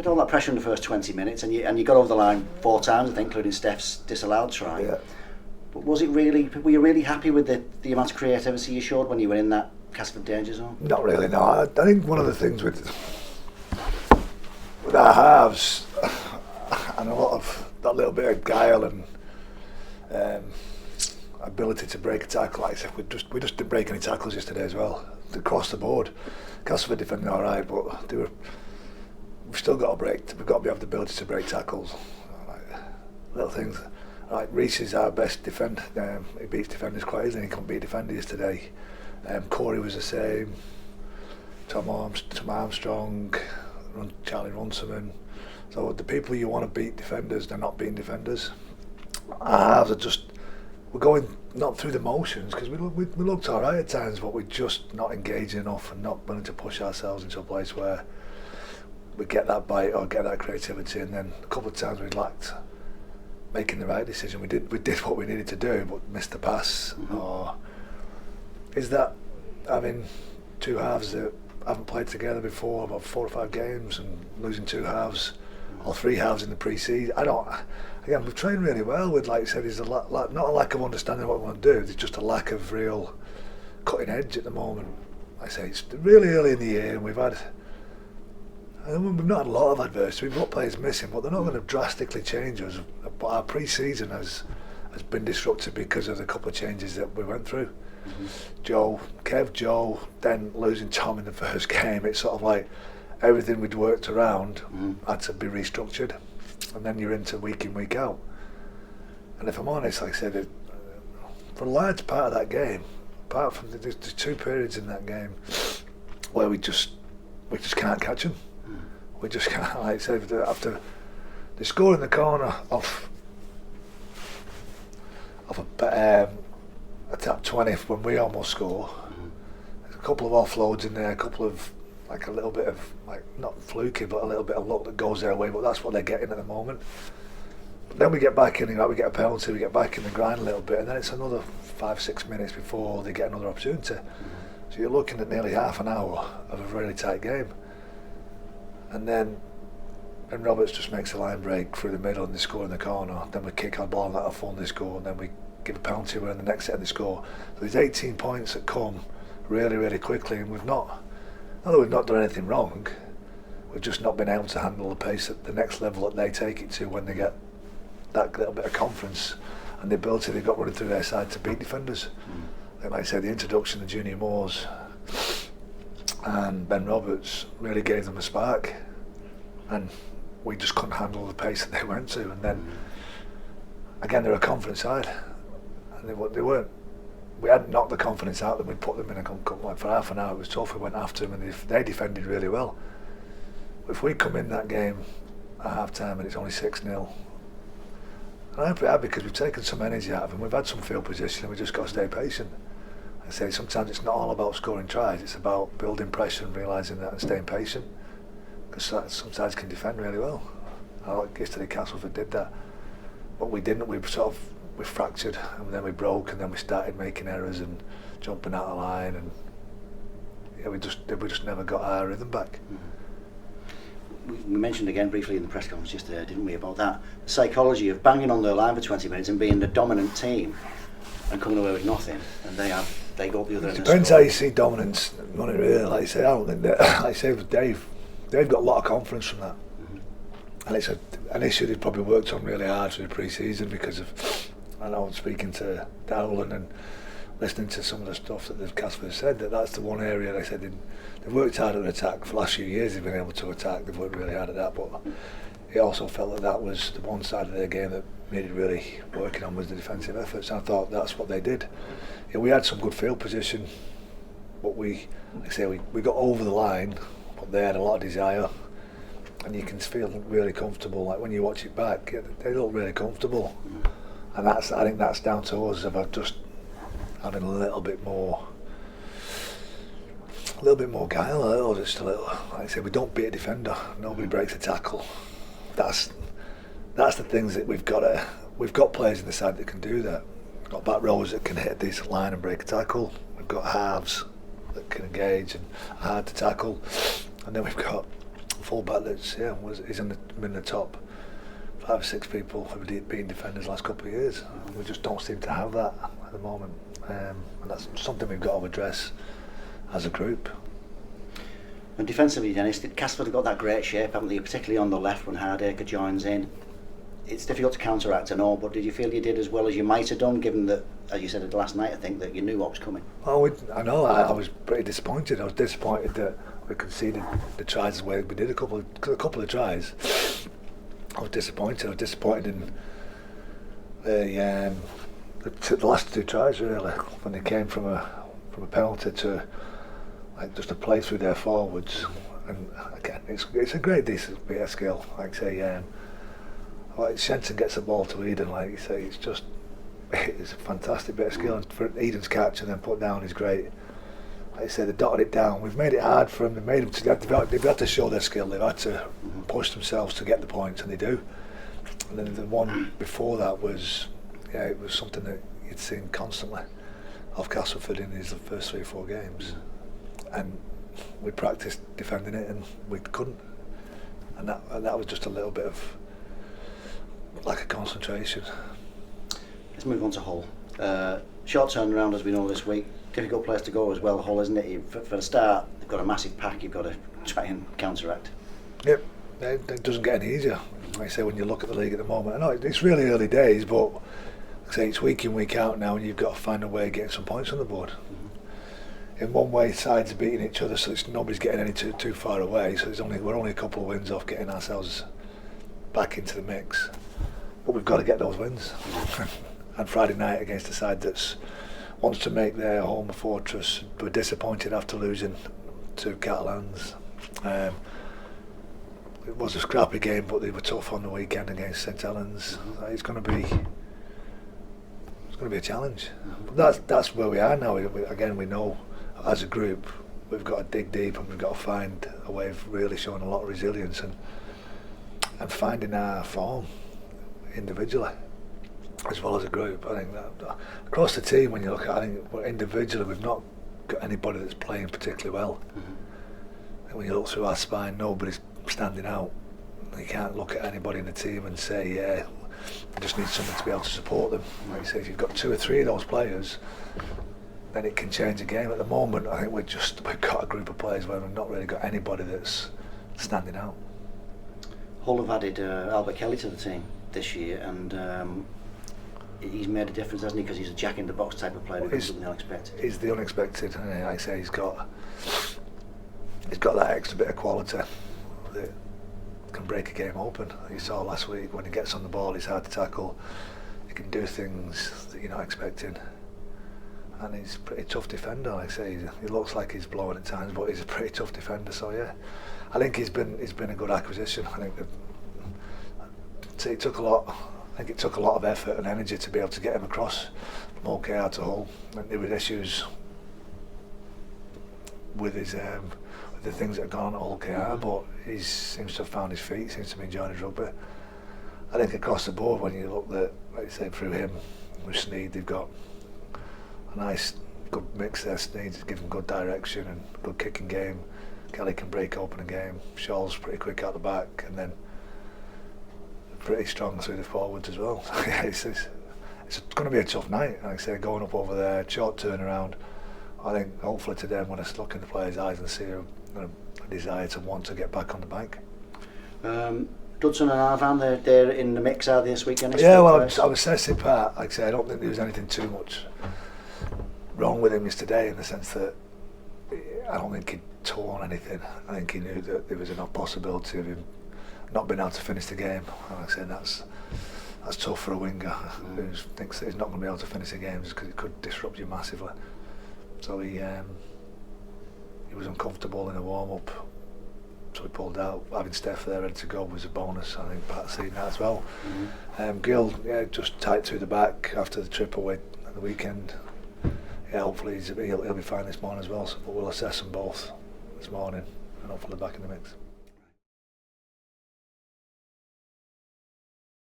all that pressure in the first 20 minutes, and you got over the line 4 times, I think, including Steph's disallowed try. Yeah. But were you really happy with the amount of creativity you showed when you were in that Castleford danger zone? Not really, no. I think one of the things with our halves, and a lot of that little bit of guile and ability to break a tackle, like I said, we just didn't break any tackles yesterday as well, across the board. Castleford defending all right, but we've still got to break. We've got to have the ability to break tackles. Like, little things. Like Reece is our best defender. He beats defenders quite easily. He couldn't beat defenders today. Corey was the same. Tom Armstrong, Charlie Runciman. So the people you want to beat defenders, they're not beating defenders. Ours are just, we're going not through the motions, because we looked all right at times, but we're just not engaging enough and not willing to push ourselves into a place where we get that bite or get that creativity. And then a couple of times we lacked making the right decision. We did what we needed to do, but missed the pass. Or is that having two halves that haven't played together before, about 4 or 5 games, and losing 2 halves or 3 halves in the pre-season? Again, we've trained really well with, like I said, there's not a lack of understanding what we want to do, there's just a lack of real cutting edge at the moment. Like I say, it's really early in the year, and we've not had a lot of adversity. We've got players missing, but they're not going to drastically change us. But our pre-season has been disrupted because of the couple of changes that we went through. Joe, then losing Tom in the first game. It's sort of like everything we'd worked around had to be restructured, and then you're into week in, week out. And if I'm honest, like I said, for a large part of that game, apart from the 2 periods in that game where we just can't catch them. We just can't. Like I said, after they score in the corner off a tap 20 when we almost score. There's a couple of offloads in there, a couple of a little bit of not fluky, but a little bit of luck that goes their way. But that's what they're getting at the moment. But then we get back in, we get a penalty, we get back in the grind a little bit, and then it's another 5-6 minutes before they get another opportunity. So you're looking at nearly half an hour of a really tight game. And then Roberts just makes a line break through the middle and they score in the corner. Then we kick our ball and let our full and they score, and then we give a penalty and in the next set and they score. So there's 18 points that come really, really quickly, and not that we've not done anything wrong, we've just not been able to handle the pace at the next level that they take it to when they get that little bit of confidence and the ability they've got running through their side to beat defenders. Like I said, the introduction of Junior Moores and Ben Roberts really gave them a spark, and we just couldn't handle the pace that they went to. And then again, they're a confident side, and they weren't. We hadn't knocked the confidence out of them. We'd put them in for half an hour. It was tough. We went after them, and they defended really well. If we come in that game at half time and it's only 6-0, and I'm pretty happy because we've taken some energy out of them. We've had some field position, and we just got to stay patient. I say sometimes it's not all about scoring tries, it's about building pressure and realising that and staying patient, because some sides can defend really well. Yesterday Castleford did that, but we didn't. We fractured, and then we broke, and then we started making errors and jumping out of line, and we just never got our rhythm back. We mentioned again briefly in the press conference yesterday, didn't we, about that psychology of banging on their line for 20 minutes and being the dominant team and coming away with nothing, and they go up the other end. It depends how you see dominance, not really. Like I say, I don't think that. Like I say with Dave got a lot of confidence from that, and it's an issue they've probably worked on really hard through the pre-season, because of, I know, speaking to Darryl and then listening to some of the stuff that the Casper said, that's the one area they said they've worked hard at attack for the last few years. They've been able to attack. They've worked really hard at that, but he also felt that was the one side of their game that needed really working on, was the defensive efforts. And I thought that's what they did. We had some good field position, but we got over the line, but they had a lot of desire, and you can feel really comfortable. Like when you watch it back, they look really comfortable, and I think that's down to us about just having a little bit more guile, just a little. Like I say, we don't beat a defender. Nobody breaks a tackle. That's the things that we've got. We've got players in the side that can do that. We've got back rows that can hit a decent line and break a tackle. We've got halves that can engage and are hard to tackle, and then we've got full-back that's is in the top 5 or 6 people who've been defenders the last couple of years. We just don't seem to have that at the moment, and that's something we've got to address as a group. And defensively, Dennis, Castleford have got that great shape, haven't they? Particularly on the left when Hardacre joins in. It's difficult to counteract and all, but did you feel you did as well as you might have done, given that, as you said last night, I think that you knew what was coming? Oh, I know. I was pretty disappointed. I was disappointed that we conceded the tries the way we did a couple of tries. I was disappointed. I was disappointed in the last 2 tries really, when they came from a penalty to like just a play through their forwards. And again, it's a great decent bit of skill. Like say, like Shenton gets the ball to Eden, like you say, it's a fantastic bit of skill. And for Eden's catch and then put down is great. Like I say, they dotted it down. We've made it hard for them. They've had to show their skill. They've had to push themselves to get the points, and they do. And then the one before that was, it was something that you'd seen constantly off Castleford in his first 3 or 4 games, and we practiced defending it and we couldn't. And that was just a little bit of lack of concentration. Let's move on to Hull. Short turnaround, as we know, this week. Difficult place to go as well, Hull, isn't it? For the start, they've got a massive pack you've got to try and counteract. Yep, it doesn't get any easier. Like I say, when you look at the league at the moment, I know it's really early days, but like I say, it's week in, week out now, and you've got to find a way of getting some points on the board. In one way, sides are beating each other, so nobody's getting any too far away. So we're only a couple of wins off getting ourselves back into the mix. But we've got to get those wins. And Friday night against a side that wants to make their home a fortress. We're disappointed after losing to Catalans. It was a scrappy game, but they were tough on the weekend against St Helens. It's going to be a challenge. But that's where we are now. Again, we know as a group we've got to dig deep and we've got to find a way of really showing a lot of resilience and finding our form individually as well as a group. I think that across the team, when you look at it, I think individually we've not got anybody that's playing particularly well. And when you look through our spine, nobody's standing out. You can't look at anybody in the team and say, yeah, we just need someone to be able to support them. Like you say, if you've got 2 or 3 of those players, then it can change a game. At the moment, I think we've got a group of players where we've not really got anybody that's standing out. Hull have added Albert Kelly to the team this year, and he's made a difference, hasn't he? Because he's a jack-in-the-box type of player who does something unexpected. He's the unexpected, and like I say, he's got that extra bit of quality that can break a game open. You saw last week when he gets on the ball, he's hard to tackle. He can do things that you're not expecting, and he's a pretty tough defender. Like I say, he looks like he's blowing at times, but he's a pretty tough defender. So yeah, I think he's been a good acquisition. I think it took a lot. I think it took a lot of effort and energy to be able to get him across from OKR to Hull. And there were issues with his the things that have gone on at OKR, but he seems to have found his feet. Seems to be enjoying his rugby. I think across the board, when you look at, like you say, through him with Sneed, they've got a nice, good mix there. Sneed's given good direction and good kicking game. Kelly can break open a game. Shaw's pretty quick out the back, and then pretty strong through the forwards as well. It's going to be a tough night. Like I say, going up over there, short turnaround. I think hopefully today I'm going to look in the players' eyes and see a desire to want to get back on the bike. Dudson and Arvan, they're in the mix, are they, this weekend? Yeah, well, I was assessing part. Like I say, I don't think there was anything too much wrong with him yesterday, in the sense that I don't think he'd torn anything. I think he knew that there was enough possibility of him not being able to finish the game. And like I say, that's tough for a winger who thinks that he's not going to be able to finish the game because it could disrupt you massively. So he was uncomfortable in the warm-up, so he pulled out. Having Steph there ready to go was a bonus. I think Pat's seen that as well. Gill, just tight through the back after the trip away at the weekend. Yeah, hopefully he'll be fine this morning as well. So we'll assess them both this morning and hopefully back in the mix.